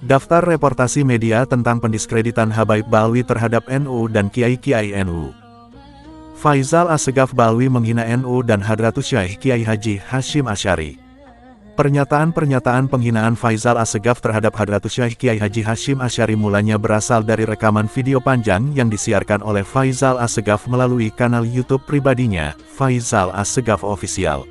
Daftar reportasi media tentang pendiskreditan Habaib Balwi terhadap NU dan Kiai-Kiai NU. Faisal Assegaf Balwi menghina NU dan Hadratus Syekh Kiai Haji Hasyim Asy'ari. Pernyataan-pernyataan penghinaan Faisal Assegaf terhadap Hadratus Syekh Kiai Haji Hasyim Asy'ari mulanya berasal dari rekaman video panjang yang disiarkan oleh Faisal Assegaf melalui kanal YouTube pribadinya, Faisal Assegaf Official.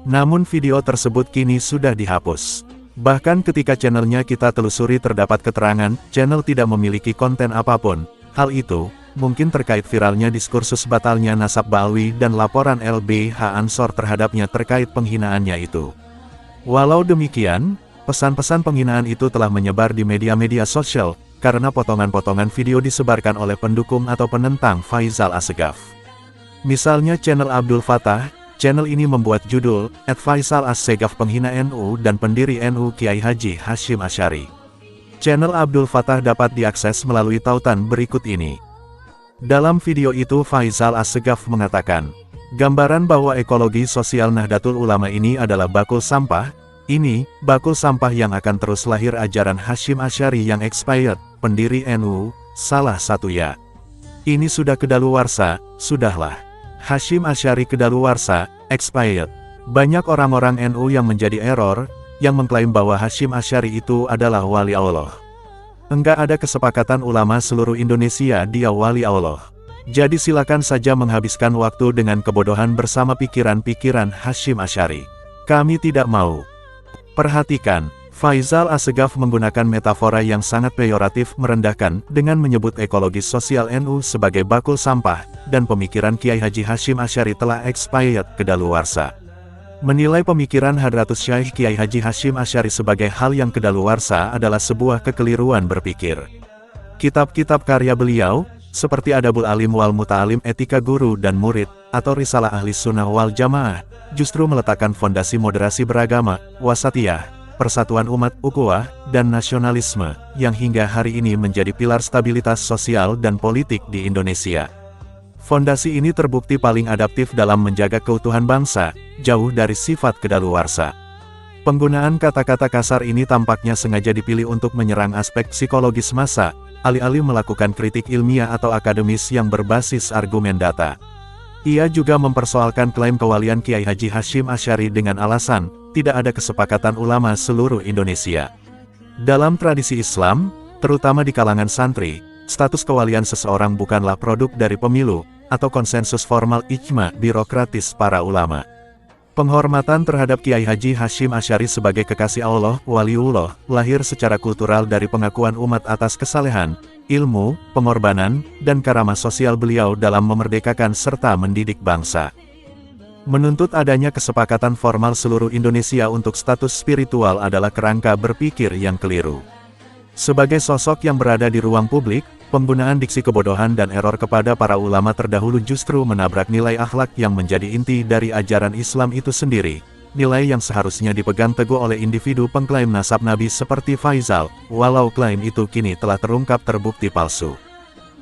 Namun video tersebut kini sudah dihapus. Bahkan ketika channelnya kita telusuri terdapat keterangan, channel tidak memiliki konten apapun. Hal itu, mungkin terkait viralnya diskursus batalnya nasab Balwi dan laporan LBH Ansor terhadapnya terkait penghinaannya itu. Walau demikian, pesan-pesan penghinaan itu telah menyebar di media-media sosial, karena potongan-potongan video disebarkan oleh pendukung atau penentang Faisal Assegaf. Misalnya channel Abdul Fattah. Channel ini membuat judul, @Faisal Assegaf penghina NU dan pendiri NU Kiai Haji Hasyim Asy'ari. Channel Abdul Fattah dapat diakses melalui tautan berikut ini. Dalam video itu Faisal Assegaf mengatakan, gambaran bahwa ekologi sosial Nahdlatul Ulama ini adalah bakul sampah, ini, bakul sampah yang akan terus lahir ajaran Hasyim Asy'ari yang expired, pendiri NU, salah satu ya. Ini sudah kedaluwarsa, sudahlah. Hasyim Asy'ari kedaluwarsa, expired. Banyak orang-orang NU yang menjadi error, yang mengklaim bahwa Hasyim Asy'ari itu adalah wali Allah. Enggak ada kesepakatan ulama seluruh Indonesia dia wali Allah. Jadi silakan saja menghabiskan waktu dengan kebodohan bersama pikiran-pikiran Hasyim Asy'ari. Kami tidak mau. Perhatikan, Faisal Assegaf menggunakan metafora yang sangat peyoratif merendahkan dengan menyebut ekologi sosial NU sebagai bakul sampah, dan pemikiran Kiai Haji Hasyim Asy'ari telah expired kedaluwarsa. Menilai pemikiran Hadratus Syekh Kiai Haji Hasyim Asy'ari sebagai hal yang kedaluwarsa adalah sebuah kekeliruan berpikir. Kitab-kitab karya beliau, seperti Adabul Alim wal Muta'alim Etika Guru dan Murid, atau Risalah Ahli Sunnah wal Jamaah, justru meletakkan fondasi moderasi beragama, wasatiyah, persatuan umat, ukhuwah, dan nasionalisme, yang hingga hari ini menjadi pilar stabilitas sosial dan politik di Indonesia. Fondasi ini terbukti paling adaptif dalam menjaga keutuhan bangsa, jauh dari sifat kedaluwarsa. Penggunaan kata-kata kasar ini tampaknya sengaja dipilih untuk menyerang aspek psikologis massa, alih-alih melakukan kritik ilmiah atau akademis yang berbasis argumen data. Ia juga mempersoalkan klaim kewalian Kiai Haji Hasyim Asy'ari dengan alasan, tidak ada kesepakatan ulama seluruh Indonesia. Dalam tradisi Islam, terutama di kalangan santri, status kewalian seseorang bukanlah produk dari pemilu, atau konsensus formal ijma birokratis para ulama. Penghormatan terhadap Kiai Haji Hasyim Asy'ari sebagai kekasih Allah, waliullah, lahir secara kultural dari pengakuan umat atas kesalehan, ilmu, pengorbanan, dan karamah sosial beliau dalam memerdekakan serta mendidik bangsa. Menuntut adanya kesepakatan formal seluruh Indonesia untuk status spiritual adalah kerangka berpikir yang keliru. Sebagai sosok yang berada di ruang publik, penggunaan diksi kebodohan dan error kepada para ulama terdahulu justru menabrak nilai akhlak yang menjadi inti dari ajaran Islam itu sendiri, nilai yang seharusnya dipegang teguh oleh individu pengklaim nasab Nabi seperti Faisal, walau klaim itu kini telah terungkap terbukti palsu.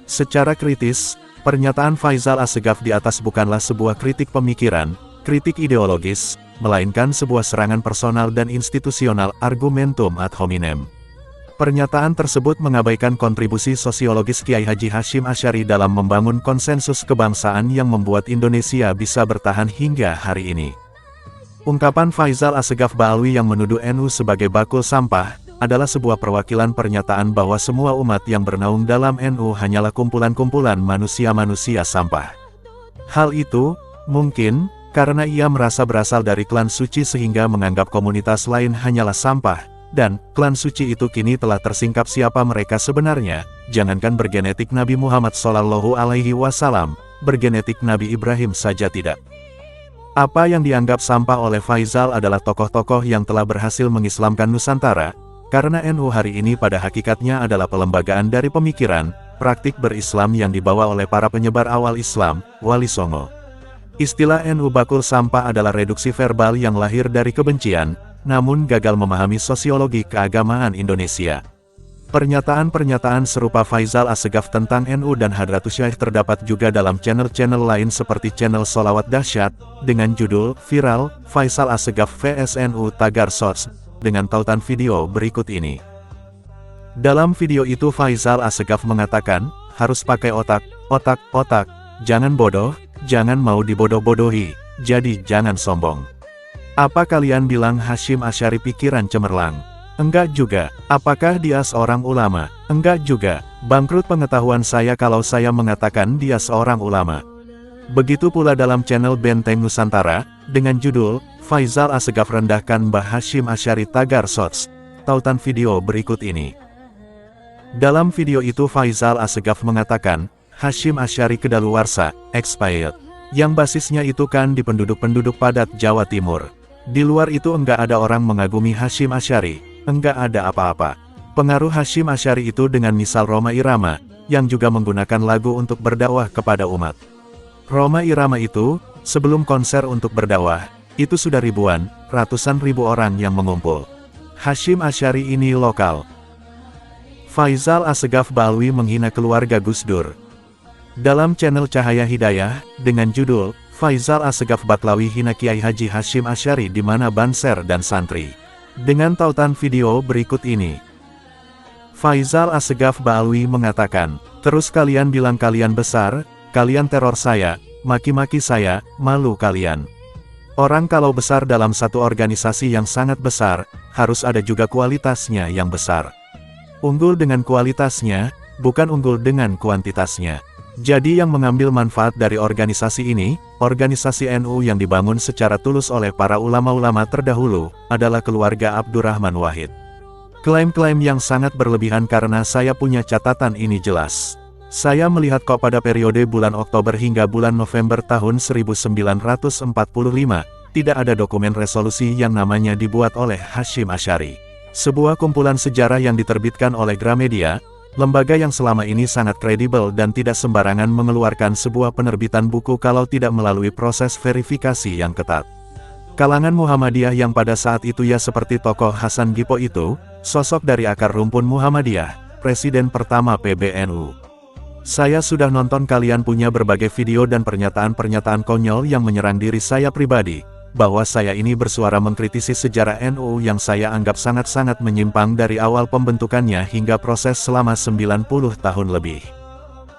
Secara kritis, pernyataan Faisal Assegaf di atas bukanlah sebuah kritik pemikiran, kritik ideologis, melainkan sebuah serangan personal dan institusional argumentum ad hominem. Pernyataan tersebut mengabaikan kontribusi sosiologis Kiai Haji Hasyim Asy'ari dalam membangun konsensus kebangsaan yang membuat Indonesia bisa bertahan hingga hari ini. Ungkapan Faisal Assegaf Balwi yang menuduh NU sebagai bakul sampah, adalah sebuah perwakilan pernyataan bahwa semua umat yang bernaung dalam NU hanyalah kumpulan-kumpulan manusia-manusia sampah. Hal itu, mungkin, karena ia merasa berasal dari klan suci sehingga menganggap komunitas lain hanyalah sampah, dan, klan suci itu kini telah tersingkap siapa mereka sebenarnya, jangankan bergenetik Nabi Muhammad SAW, bergenetik Nabi Ibrahim saja tidak. Apa yang dianggap sampah oleh Faisal adalah tokoh-tokoh yang telah berhasil mengislamkan Nusantara, karena NU hari ini pada hakikatnya adalah pelembagaan dari pemikiran, praktik berislam yang dibawa oleh para penyebar awal Islam, Wali Songo. Istilah NU bakul sampah adalah reduksi verbal yang lahir dari kebencian, namun gagal memahami sosiologi keagamaan Indonesia. Pernyataan-pernyataan serupa Faisal Assegaf tentang NU dan Hadratus Syaikh terdapat juga dalam channel-channel lain seperti channel Sholawat Dahsyat, dengan judul, Viral, Faisal Assegaf vs NU Tagar Shots, dengan tautan video berikut ini. Dalam video itu Faisal Assegaf mengatakan, harus pakai otak, otak, jangan bodoh, jangan mau dibodoh-bodohi, jadi jangan sombong. Apa kalian bilang Hasyim Asy'ari pikiran cemerlang? Enggak juga. Apakah dia seorang ulama? Enggak juga. Bangkrut pengetahuan saya kalau saya mengatakan dia seorang ulama. Begitu pula dalam channel Benteng Nusantara, dengan judul, Faisal Assegaf rendahkan Mbah Hasyim Asy'ari Tagar Shots. Tautan video berikut ini. Dalam video itu Faisal Assegaf mengatakan, Hasyim Asy'ari kedaluwarsa, expired. Yang basisnya itu kan di penduduk-penduduk padat Jawa Timur. Di luar itu enggak ada orang mengagumi Hasyim Asy'ari. Enggak ada apa-apa. Pengaruh Hasyim Asy'ari itu dengan misal Rhoma Irama, yang juga menggunakan lagu untuk berdakwah kepada umat. Rhoma Irama itu, sebelum konser untuk berdakwah, itu sudah ribuan, ratusan ribu orang yang mengumpul. Hasyim Asy'ari ini lokal. Faisal Assegaf Balwi menghina keluarga Gus Dur. Dalam channel Cahaya Hidayah, dengan judul, Faisal Assegaf Baklawi hina Kiai Haji Hasyim Asy'ari di mana banser dan santri. Dengan tautan video berikut ini. Faisal Assegaf Balwi mengatakan, terus kalian bilang kalian besar, kalian teror saya, maki-maki saya, malu kalian. Orang kalau besar dalam satu organisasi yang sangat besar, harus ada juga kualitasnya yang besar. Unggul dengan kualitasnya, bukan unggul dengan kuantitasnya. Jadi yang mengambil manfaat dari organisasi ini, organisasi NU yang dibangun secara tulus oleh para ulama-ulama terdahulu, adalah keluarga Abdurrahman Wahid. Klaim-klaim yang sangat berlebihan karena saya punya catatan ini jelas. Saya melihat kok pada periode bulan Oktober hingga bulan November tahun 1945, tidak ada dokumen resolusi yang namanya dibuat oleh Hasyim Asy'ari. Sebuah kumpulan sejarah yang diterbitkan oleh Gramedia, lembaga yang selama ini sangat kredibel dan tidak sembarangan mengeluarkan sebuah penerbitan buku kalau tidak melalui proses verifikasi yang ketat. Kalangan Muhammadiyah yang pada saat itu ya seperti tokoh Hasan Gippo itu, sosok dari akar rumpun Muhammadiyah, presiden pertama PBNU. Saya sudah nonton kalian punya berbagai video dan pernyataan-pernyataan konyol yang menyerang diri saya pribadi, bahwa saya ini bersuara mengkritisi sejarah NU yang saya anggap sangat-sangat menyimpang dari awal pembentukannya hingga proses selama 90 tahun lebih.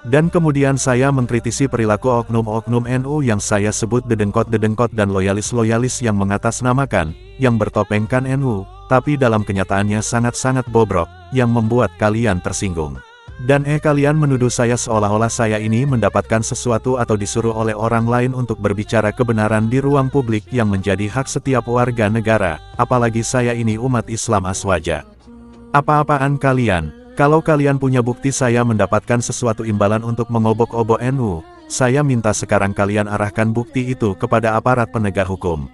Dan kemudian saya mengkritisi perilaku oknum-oknum NU yang saya sebut dedengkot-dedengkot dan loyalis-loyalis yang mengatasnamakan, yang bertopengkan NU, tapi dalam kenyataannya sangat-sangat bobrok, yang membuat kalian tersinggung. Dan kalian menuduh saya seolah-olah saya ini mendapatkan sesuatu atau disuruh oleh orang lain untuk berbicara kebenaran di ruang publik yang menjadi hak setiap warga negara, apalagi saya ini umat Islam aswaja. Apa-apaan kalian? Kalau kalian punya bukti saya mendapatkan sesuatu imbalan untuk mengobok-obok NU, saya minta sekarang kalian arahkan bukti itu kepada aparat penegak hukum.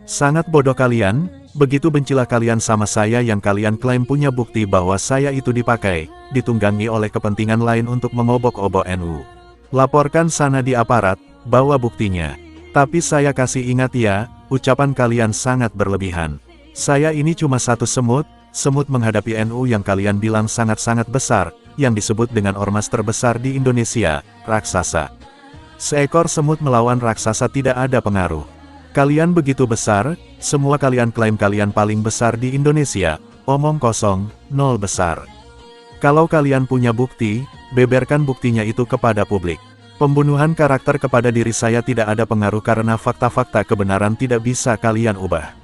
Sangat bodoh kalian, begitu bencilah kalian sama saya yang kalian klaim punya bukti bahwa saya itu dipakai, ditunggangi oleh kepentingan lain untuk mengobok-obok NU. Laporkan sana di aparat, bawa buktinya. Tapi saya kasih ingat ya, ucapan kalian sangat berlebihan. Saya ini cuma satu semut menghadapi NU yang kalian bilang sangat-sangat besar, yang disebut dengan ormas terbesar di Indonesia, raksasa. Seekor semut melawan raksasa tidak ada pengaruh. Kalian begitu besar, semua kalian klaim kalian paling besar di Indonesia, omong kosong, nol besar. Kalau kalian punya bukti, beberkan buktinya itu kepada publik. Pembunuhan karakter kepada diri saya tidak ada pengaruh karena fakta-fakta kebenaran tidak bisa kalian ubah.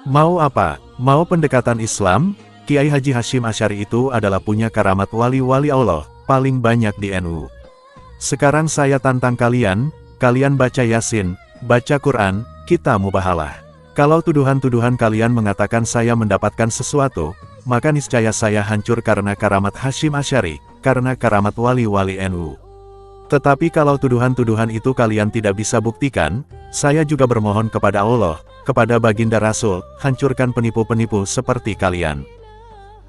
Mau apa? Mau pendekatan Islam? Kiai Haji Hasyim Asy'ari itu adalah punya karamat wali-wali Allah, paling banyak di NU. Sekarang saya tantang kalian baca Yasin, baca Quran, kita mubahalah. Kalau tuduhan-tuduhan kalian mengatakan saya mendapatkan sesuatu, maka niscaya saya hancur karena karamat Hasyim Asy'ari, karena karamat wali-wali NU. Tetapi kalau tuduhan-tuduhan itu kalian tidak bisa buktikan, saya juga bermohon kepada Allah, kepada baginda Rasul, hancurkan penipu-penipu seperti kalian.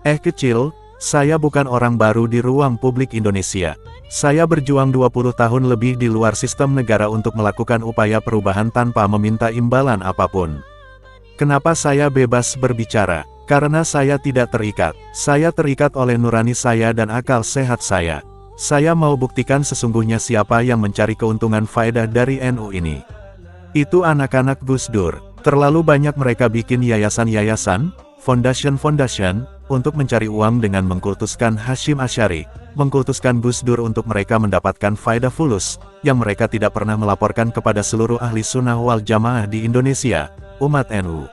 Kecil, saya bukan orang baru di ruang publik Indonesia. Saya berjuang 20 tahun lebih di luar sistem negara untuk melakukan upaya perubahan tanpa meminta imbalan apapun. Kenapa saya bebas berbicara? Karena saya tidak terikat. Saya terikat oleh nurani saya dan akal sehat saya. Saya mau buktikan sesungguhnya siapa yang mencari keuntungan faedah dari NU ini. Itu anak-anak Gus Dur. Terlalu banyak mereka bikin yayasan-yayasan, fondasi-fondasi, untuk mencari uang dengan mengkultuskan Hasyim Asy'ari, mengkultuskan Gus Dur untuk mereka mendapatkan faedah fulus, yang mereka tidak pernah melaporkan kepada seluruh ahli sunnah wal jamaah di Indonesia, umat NU.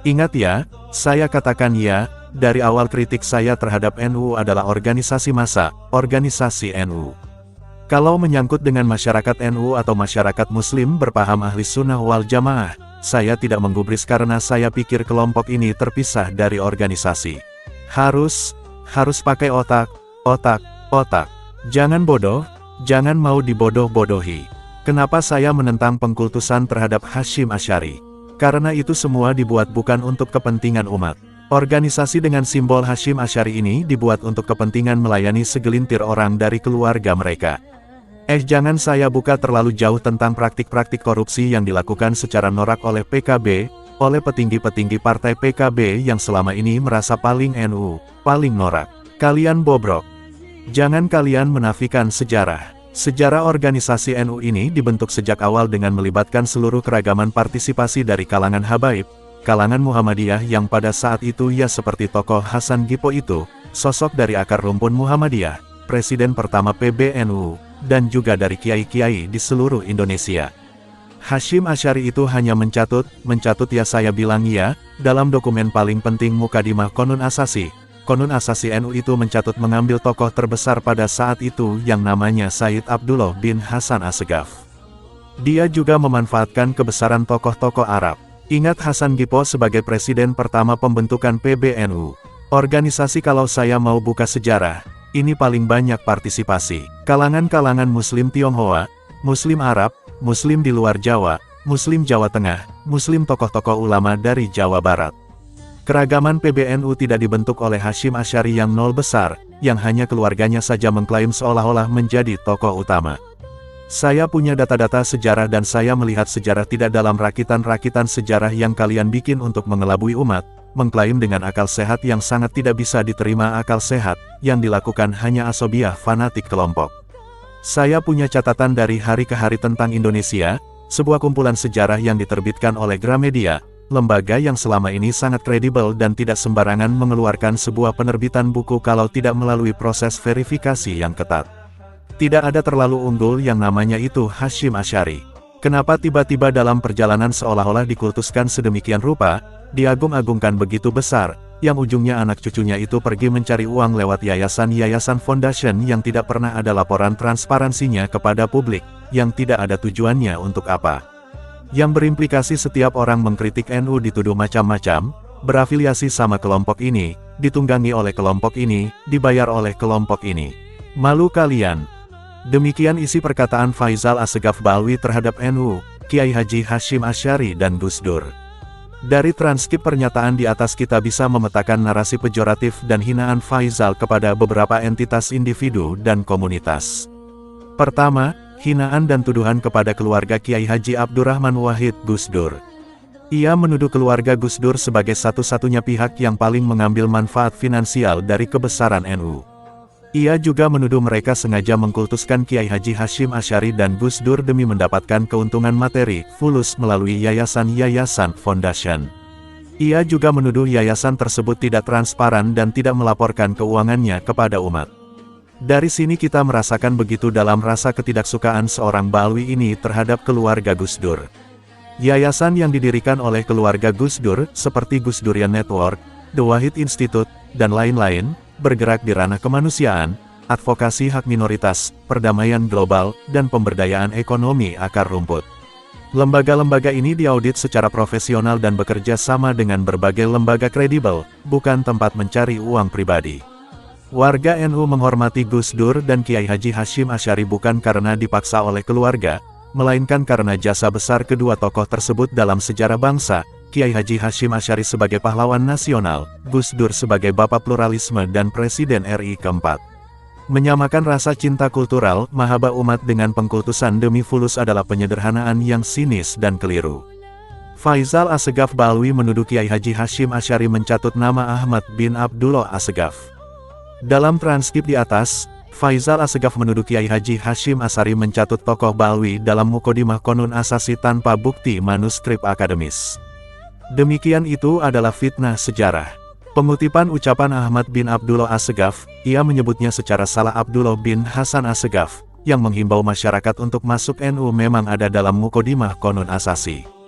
Ingat ya, saya katakan ya, dari awal kritik saya terhadap NU adalah organisasi massa, organisasi NU. Kalau menyangkut dengan masyarakat NU atau masyarakat muslim berpaham ahli sunnah wal jamaah, saya tidak menggubris karena saya pikir kelompok ini terpisah dari organisasi. Harus pakai otak. Jangan bodoh, jangan mau dibodoh-bodohi. Kenapa saya menentang pengkultusan terhadap Hasyim Asy'ari? Karena itu semua dibuat bukan untuk kepentingan umat. Organisasi dengan simbol Hasyim Asy'ari ini dibuat untuk kepentingan melayani segelintir orang dari keluarga mereka. Jangan saya buka terlalu jauh tentang praktik-praktik korupsi yang dilakukan secara norak oleh PKB, oleh petinggi-petinggi partai PKB yang selama ini merasa paling NU, paling norak. Kalian bobrok. Jangan kalian menafikan sejarah. Sejarah organisasi NU ini dibentuk sejak awal dengan melibatkan seluruh keragaman partisipasi dari kalangan habaib, kalangan Muhammadiyah yang pada saat itu ya seperti tokoh Hasan Gippo itu, sosok dari akar rumpun Muhammadiyah, presiden pertama PBNU, dan juga dari kiai-kiai di seluruh Indonesia. Hasyim Asy'ari itu hanya mencatut ya saya bilang ya, dalam dokumen paling penting Mukadimah Qonun Asasi. Qonun Asasi NU itu mencatut mengambil tokoh terbesar pada saat itu yang namanya Sayyid Abdullah bin Hasan Assegaf. Dia juga memanfaatkan kebesaran tokoh-tokoh Arab. Ingat Hasan Gippo sebagai presiden pertama pembentukan PBNU. Organisasi kalau saya mau buka sejarah, ini paling banyak partisipasi. Kalangan-kalangan Muslim Tionghoa, Muslim Arab, Muslim di luar Jawa, Muslim Jawa Tengah, Muslim tokoh-tokoh ulama dari Jawa Barat. Keragaman PBNU tidak dibentuk oleh Hasyim Asy'ari yang nol besar, yang hanya keluarganya saja mengklaim seolah-olah menjadi tokoh utama. Saya punya data-data sejarah dan saya melihat sejarah tidak dalam rakitan-rakitan sejarah yang kalian bikin untuk mengelabui umat, mengklaim dengan akal sehat yang sangat tidak bisa diterima akal sehat, yang dilakukan hanya asobiah fanatik kelompok. Saya punya catatan dari hari ke hari tentang Indonesia, sebuah kumpulan sejarah yang diterbitkan oleh Gramedia, lembaga yang selama ini sangat kredibel dan tidak sembarangan mengeluarkan sebuah penerbitan buku kalau tidak melalui proses verifikasi yang ketat. Tidak ada terlalu unggul yang namanya itu Hasyim Asy'ari. Kenapa tiba-tiba dalam perjalanan seolah-olah dikultuskan sedemikian rupa, diagung-agungkan begitu besar, yang ujungnya anak cucunya itu pergi mencari uang lewat yayasan-yayasan foundation yang tidak pernah ada laporan transparansinya kepada publik, yang tidak ada tujuannya untuk apa. Yang berimplikasi setiap orang mengkritik NU dituduh macam-macam, berafiliasi sama kelompok ini, ditunggangi oleh kelompok ini, dibayar oleh kelompok ini. Malu kalian. Demikian isi perkataan Faisal Assegaf Balwi terhadap NU, Kiai Haji Hasyim Asy'ari dan Gus Dur. Dari transkrip pernyataan di atas kita bisa memetakan narasi pejoratif dan hinaan Faisal kepada beberapa entitas individu dan komunitas. Pertama, hinaan dan tuduhan kepada keluarga Kiai Haji Abdurrahman Wahid Gus Dur. Ia menuduh keluarga Gus Dur sebagai satu-satunya pihak yang paling mengambil manfaat finansial dari kebesaran NU. Ia juga menuduh mereka sengaja mengkultuskan Kiai Haji Hasyim Asy'ari dan Gus Dur demi mendapatkan keuntungan materi, fulus melalui yayasan-yayasan foundation. Ia juga menuduh yayasan tersebut tidak transparan dan tidak melaporkan keuangannya kepada umat. Dari sini kita merasakan begitu dalam rasa ketidaksukaan seorang Balwi ini terhadap keluarga Gus Dur. Yayasan yang didirikan oleh keluarga Gus Dur, seperti Gus Durian Network, The Wahid Institute, dan lain-lain, bergerak di ranah kemanusiaan, advokasi hak minoritas, perdamaian global, dan pemberdayaan ekonomi akar rumput. Lembaga-lembaga ini diaudit secara profesional dan bekerja sama dengan berbagai lembaga kredibel, bukan tempat mencari uang pribadi. Warga NU menghormati Gus Dur dan Kiai Haji Hasyim Asy'ari bukan karena dipaksa oleh keluarga, melainkan karena jasa besar kedua tokoh tersebut dalam sejarah bangsa, Kiai Haji Hasyim Asy'ari sebagai pahlawan nasional, Gus Dur sebagai bapak pluralisme dan Presiden RI keempat. Menyamakan rasa cinta kultural, mahaba umat dengan pengkultusan demi fulus adalah penyederhanaan yang sinis dan keliru. Faisal Assegaf Balwi menuduh Kiai Haji Hashim Asy'ari mencatut nama Ahmad bin Abdullah Assegaf. Dalam transkrip di atas, Faisal Assegaf menuduh Kiai Haji Hashim Asy'ari mencatut tokoh Balwi dalam Muqaddimah Qonun Asasi tanpa bukti manuskrip akademis. Demikian itu adalah fitnah sejarah. Pengutipan ucapan Ahmad bin Abdullah Assegaf, ia menyebutnya secara salah Abdullah bin Hasan Assegaf, yang menghimbau masyarakat untuk masuk NU memang ada dalam Muqaddimah Qonun Asasi.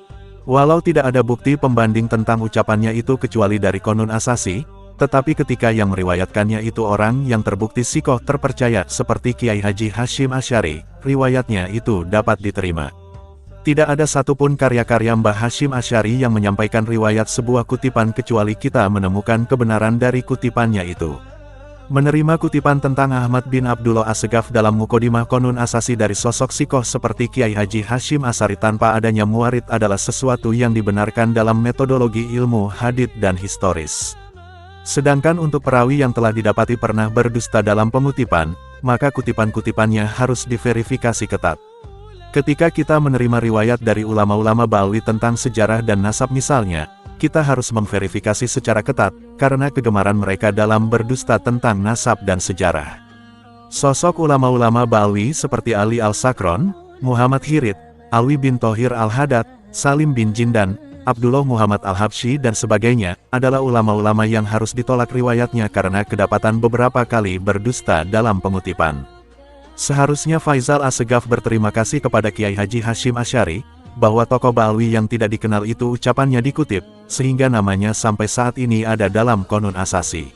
Walau tidak ada bukti pembanding tentang ucapannya itu kecuali dari Qonun Asasi, tetapi ketika yang meriwayatkannya itu orang yang terbukti sikoh terpercaya seperti Kiai Haji Hashim Asy'ari, riwayatnya itu dapat diterima. Tidak ada satupun karya-karya Mbah Hashim Asy'ari yang menyampaikan riwayat sebuah kutipan kecuali kita menemukan kebenaran dari kutipannya itu. Menerima kutipan tentang Ahmad bin Abdullah Assegaf dalam Muqaddimah Qonun Asasi dari sosok sikoh seperti Kiai Haji Hashim Asy'ari tanpa adanya muwarid adalah sesuatu yang dibenarkan dalam metodologi ilmu hadits dan historis. Sedangkan untuk perawi yang telah didapati pernah berdusta dalam pengutipan, maka kutipan-kutipannya harus diverifikasi ketat. Ketika kita menerima riwayat dari ulama-ulama Balwi tentang sejarah dan nasab misalnya, kita harus memverifikasi secara ketat, karena kegemaran mereka dalam berdusta tentang nasab dan sejarah. Sosok ulama-ulama Balwi seperti Ali Al-Sakron, Muhammad Hirid, Alwi bin Thohir Al-Haddad, Salim bin Jindan, Abdullah Muhammad Al-Habsyi dan sebagainya, adalah ulama-ulama yang harus ditolak riwayatnya karena kedapatan beberapa kali berdusta dalam pengutipan. Seharusnya Faisal Assegaf berterima kasih kepada Kiai Haji Hashim Asy'ari, bahwa tokoh Balwi yang tidak dikenal itu ucapannya dikutip, sehingga namanya sampai saat ini ada dalam Qonun Asasi.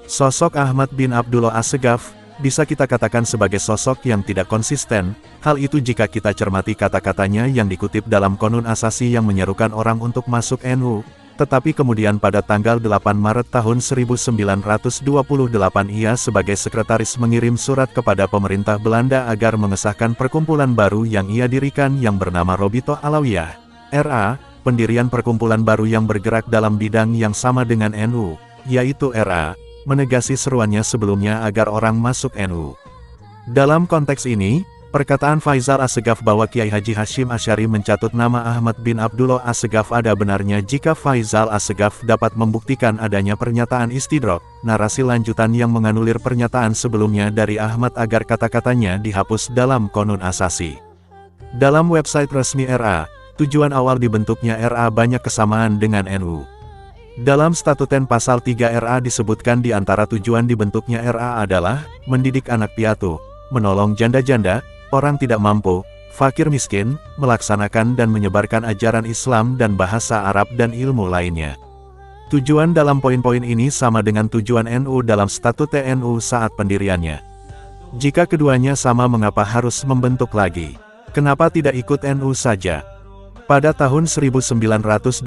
Sosok Ahmad bin Abdullah Assegaf, bisa kita katakan sebagai sosok yang tidak konsisten, hal itu jika kita cermati kata-katanya yang dikutip dalam Qonun Asasi yang menyerukan orang untuk masuk NU, tetapi kemudian pada tanggal 8 Maret tahun 1928 ia sebagai sekretaris mengirim surat kepada pemerintah Belanda agar mengesahkan perkumpulan baru yang ia dirikan yang bernama Robito Alawiyah, RA, pendirian perkumpulan baru yang bergerak dalam bidang yang sama dengan NU, yaitu RA, menegasi seruannya sebelumnya agar orang masuk NU. Dalam konteks ini, perkataan Faisal Assegaf bahwa Kiai Haji Hashim Asy'ari mencatut nama Ahmad bin Abdullah Assegaf ada benarnya jika Faisal Assegaf dapat membuktikan adanya pernyataan istidrok, narasi lanjutan yang menganulir pernyataan sebelumnya dari Ahmad agar kata-katanya dihapus dalam Qonun Asasi. Dalam website resmi RA, tujuan awal dibentuknya RA banyak kesamaan dengan NU. Dalam statuten pasal 3 RA disebutkan di antara tujuan dibentuknya RA adalah mendidik anak piatu, menolong janda-janda, orang tidak mampu, fakir miskin, melaksanakan dan menyebarkan ajaran Islam dan bahasa Arab dan ilmu lainnya. Tujuan dalam poin-poin ini sama dengan tujuan NU dalam statute NU saat pendiriannya. Jika keduanya sama mengapa harus membentuk lagi? Kenapa tidak ikut NU saja? Pada tahun 1928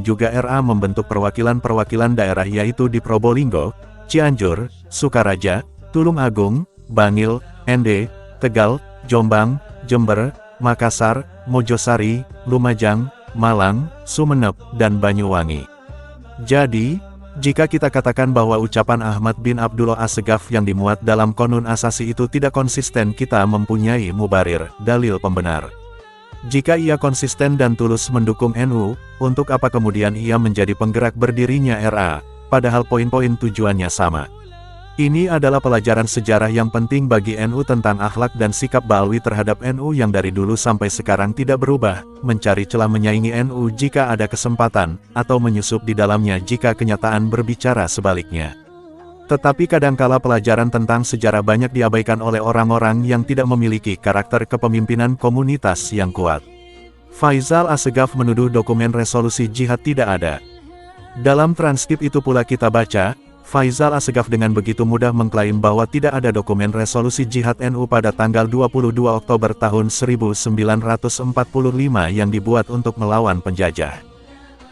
juga RA membentuk perwakilan-perwakilan daerah yaitu di Probolinggo, Cianjur, Sukaraja, Tulung Agung, Bangil, Ende, Tegal, Jombang, Jember, Makassar, Mojosari, Lumajang, Malang, Sumeneb, dan Banyuwangi. Jadi, jika kita katakan bahwa ucapan Ahmad bin Abdullah Assegaf yang dimuat dalam Qonun Asasi itu tidak konsisten, kita mempunyai mubarir, dalil pembenar. Jika ia konsisten dan tulus mendukung NU, untuk apa kemudian ia menjadi penggerak berdirinya RA, padahal poin-poin tujuannya sama? Ini adalah pelajaran sejarah yang penting bagi NU tentang akhlak dan sikap Balwi terhadap NU yang dari dulu sampai sekarang tidak berubah, mencari celah menyaingi NU jika ada kesempatan, atau menyusup di dalamnya jika kenyataan berbicara sebaliknya. Tetapi kadangkala pelajaran tentang sejarah banyak diabaikan oleh orang-orang yang tidak memiliki karakter kepemimpinan komunitas yang kuat. Faisal Assegaf menuduh dokumen resolusi jihad tidak ada. Dalam transkrip itu pula kita baca, Faisal Assegaf dengan begitu mudah mengklaim bahwa tidak ada dokumen resolusi jihad NU pada tanggal 22 Oktober tahun 1945 yang dibuat untuk melawan penjajah.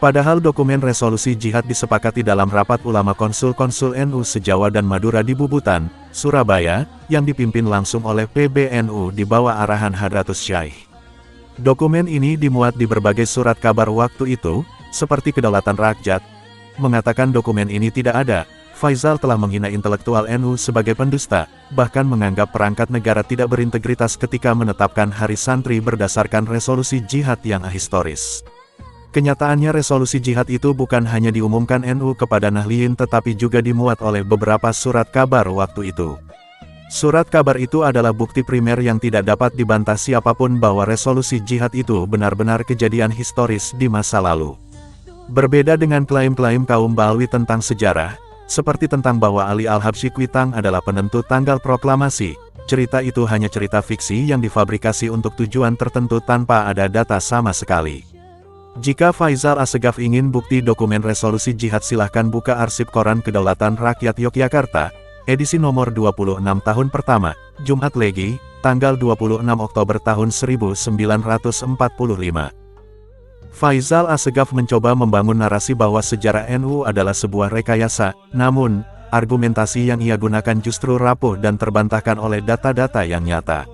Padahal dokumen resolusi jihad disepakati dalam rapat ulama konsul-konsul NU se-Jawa dan Madura di Bubutan, Surabaya, yang dipimpin langsung oleh PBNU di bawah arahan Hadratus Syaikh. Dokumen ini dimuat di berbagai surat kabar waktu itu, seperti Kedaulatan Rakyat, mengatakan dokumen ini tidak ada. Faisal telah menghina intelektual NU sebagai pendusta, bahkan menganggap perangkat negara tidak berintegritas ketika menetapkan Hari Santri berdasarkan resolusi jihad yang ahistoris. Kenyataannya resolusi jihad itu bukan hanya diumumkan NU kepada Nahdliyin tetapi juga dimuat oleh beberapa surat kabar waktu itu. Surat kabar itu adalah bukti primer yang tidak dapat dibantah siapapun bahwa resolusi jihad itu benar-benar kejadian historis di masa lalu. Berbeda dengan klaim-klaim kaum Ba'alwi tentang sejarah, seperti tentang bahwa Ali Al-Habsyi Kuitang adalah penentu tanggal proklamasi, cerita itu hanya cerita fiksi yang difabrikasi untuk tujuan tertentu tanpa ada data sama sekali. Jika Faisal Assegaf ingin bukti dokumen resolusi jihad silahkan buka arsip Koran Kedaulatan Rakyat Yogyakarta, edisi nomor 26 tahun pertama, Jumat Legi, tanggal 26 Oktober tahun 1945. Faisal Assegaf mencoba membangun narasi bahwa sejarah NU adalah sebuah rekayasa, namun, argumentasi yang ia gunakan justru rapuh dan terbantahkan oleh data-data yang nyata.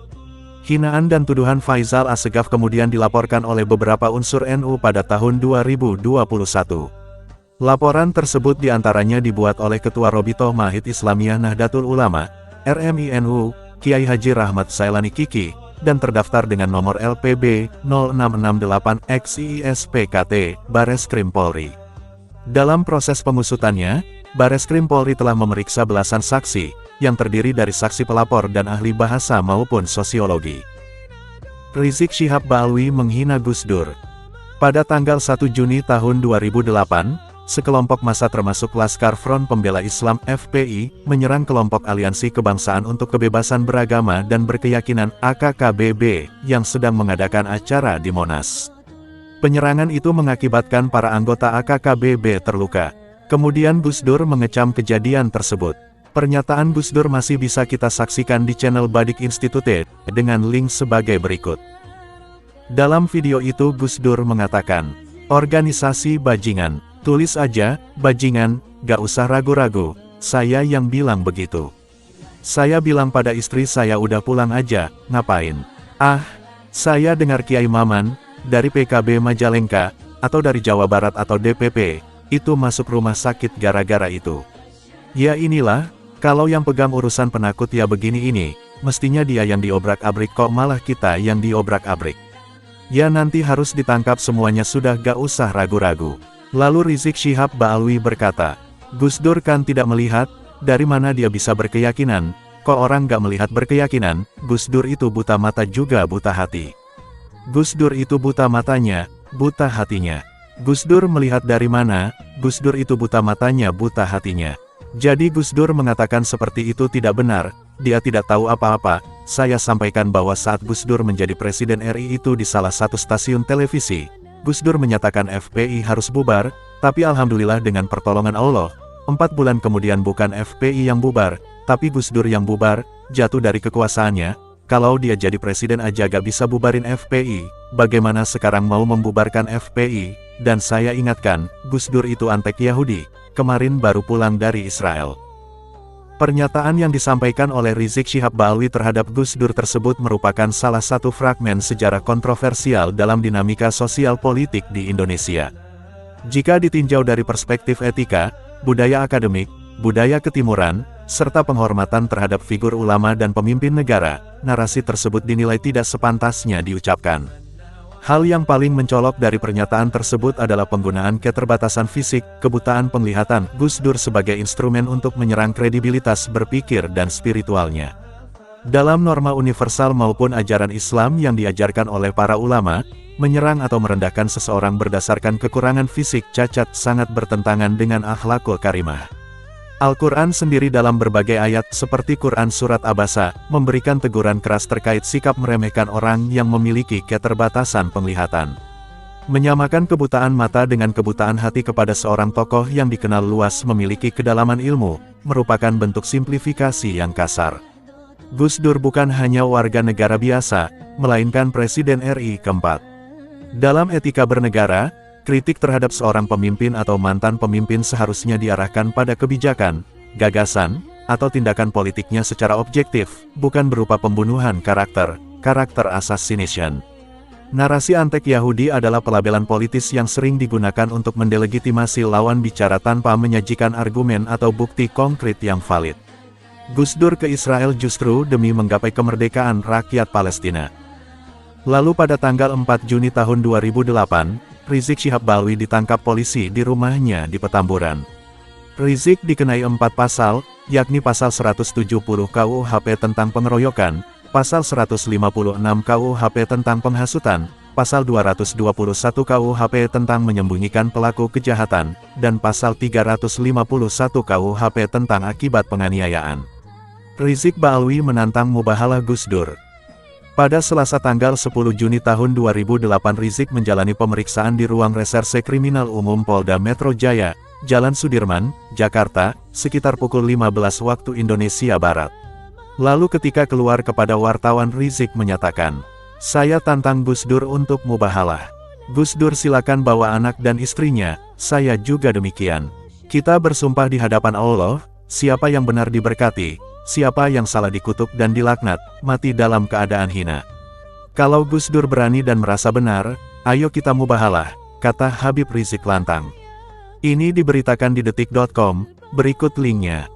Hinaan dan tuduhan Faisal Assegaf kemudian dilaporkan oleh beberapa unsur NU pada tahun 2021. Laporan tersebut diantaranya dibuat oleh Ketua Robitoh Mahid Islamiyah Nahdlatul Ulama, RMI-NU, Kiai Haji Rahmat Sailani Kiki, dan terdaftar dengan nomor LPB 0668-XIISPKT, Bareskrim Polri. Dalam proses pengusutannya, Bareskrim Polri telah memeriksa belasan saksi, yang terdiri dari saksi pelapor dan ahli bahasa maupun sosiologi. Rizik Syihab Ba'alwi menghina Gus Dur. Pada tanggal 1 Juni tahun 2008, sekelompok massa termasuk Laskar Front Pembela Islam (FPI) menyerang kelompok Aliansi Kebangsaan untuk Kebebasan Beragama dan Berkeyakinan (AKKBB) yang sedang mengadakan acara di Monas. Penyerangan itu mengakibatkan para anggota AKKBB terluka. Kemudian Gus Dur mengecam kejadian tersebut. Pernyataan Gus Dur masih bisa kita saksikan di channel Badik Institute, dengan link sebagai berikut. Dalam video itu Gus Dur mengatakan, "Organisasi bajingan, tulis aja, bajingan, gak usah ragu-ragu, saya yang bilang begitu. Saya bilang pada istri saya udah pulang aja, ngapain? Ah, saya dengar Kiai Maman, dari PKB Majalengka, atau dari Jawa Barat atau DPP, itu masuk rumah sakit gara-gara itu. Ya inilah, kalau yang pegang urusan penakut ya begini ini, mestinya dia yang diobrak-abrik kok malah kita yang diobrak-abrik. Ya nanti harus ditangkap semuanya sudah gak usah ragu-ragu." Lalu Rizik Syihab Ba'alwi berkata, "Gus Dur kan tidak melihat, dari mana dia bisa berkeyakinan, kok orang gak melihat berkeyakinan, Gus Dur itu buta mata juga buta hati. Gus Dur itu buta matanya, buta hatinya. Gus Dur melihat dari mana, Gus Dur itu buta matanya buta hatinya. Jadi Gus Dur mengatakan seperti itu tidak benar, dia tidak tahu apa-apa." Saya sampaikan bahwa saat Gus Dur menjadi Presiden RI itu di salah satu stasiun televisi, Gus Dur menyatakan FPI harus bubar, tapi alhamdulillah dengan pertolongan Allah, 4 bulan kemudian bukan FPI yang bubar, tapi Gus Dur yang bubar, jatuh dari kekuasaannya. Kalau dia jadi presiden aja gak bisa bubarin FPI, bagaimana sekarang mau membubarkan FPI? Dan saya ingatkan, Gus Dur itu antek Yahudi, kemarin baru pulang dari Israel. Pernyataan yang disampaikan oleh Rizik Syihab Ba'alwi terhadap Gus Dur tersebut merupakan salah satu fragmen sejarah kontroversial dalam dinamika sosial politik di Indonesia. Jika ditinjau dari perspektif etika, budaya akademik, budaya ketimuran, serta penghormatan terhadap figur ulama dan pemimpin negara, narasi tersebut dinilai tidak sepantasnya diucapkan. Hal yang paling mencolok dari pernyataan tersebut adalah penggunaan keterbatasan fisik, kebutaan penglihatan Gus Dur sebagai instrumen untuk menyerang kredibilitas berpikir dan spiritualnya. Dalam norma universal maupun ajaran Islam yang diajarkan oleh para ulama, menyerang atau merendahkan seseorang berdasarkan kekurangan fisik cacat sangat bertentangan dengan akhlakul karimah. Al-Quran sendiri dalam berbagai ayat seperti Quran Surat Abasa, memberikan teguran keras terkait sikap meremehkan orang yang memiliki keterbatasan penglihatan. Menyamakan kebutaan mata dengan kebutaan hati kepada seorang tokoh yang dikenal luas memiliki kedalaman ilmu, merupakan bentuk simplifikasi yang kasar. Gus Dur bukan hanya warga negara biasa, melainkan Presiden RI keempat. Dalam etika bernegara, kritik terhadap seorang pemimpin atau mantan pemimpin seharusnya diarahkan pada kebijakan, gagasan, atau tindakan politiknya secara objektif, bukan berupa pembunuhan karakter assassination. Narasi antek Yahudi adalah pelabelan politis yang sering digunakan untuk mendelegitimasi lawan bicara tanpa menyajikan argumen atau bukti konkret yang valid. Gus Dur ke Israel justru demi menggapai kemerdekaan rakyat Palestina. Lalu pada tanggal 4 Juni tahun 2008, Rizik Syihab Balwi ditangkap polisi di rumahnya di Petamburan. Rizik dikenai 4 pasal, yakni pasal 170 KUHP tentang pengeroyokan, pasal 156 KUHP tentang penghasutan, pasal 221 KUHP tentang menyembunyikan pelaku kejahatan, dan pasal 351 KUHP tentang akibat penganiayaan. Rizik Balwi menantang Mubahalah Gus Dur. Pada Selasa tanggal 10 Juni tahun 2008 Rizik menjalani pemeriksaan di ruang reserse kriminal umum Polda Metro Jaya, Jalan Sudirman, Jakarta, sekitar pukul 15 waktu Indonesia Barat. Lalu ketika keluar kepada wartawan Rizik menyatakan, "Saya tantang Gus Dur untuk mubahalah. Gus Dur silakan bawa anak dan istrinya, saya juga demikian. Kita bersumpah di hadapan Allah, siapa yang benar diberkati, siapa yang salah dikutuk dan dilaknat, mati dalam keadaan hina. Kalau Gus Dur berani dan merasa benar, ayo kita mubahalah," kata Habib Rizik lantang. Ini diberitakan di detik.com, berikut linknya.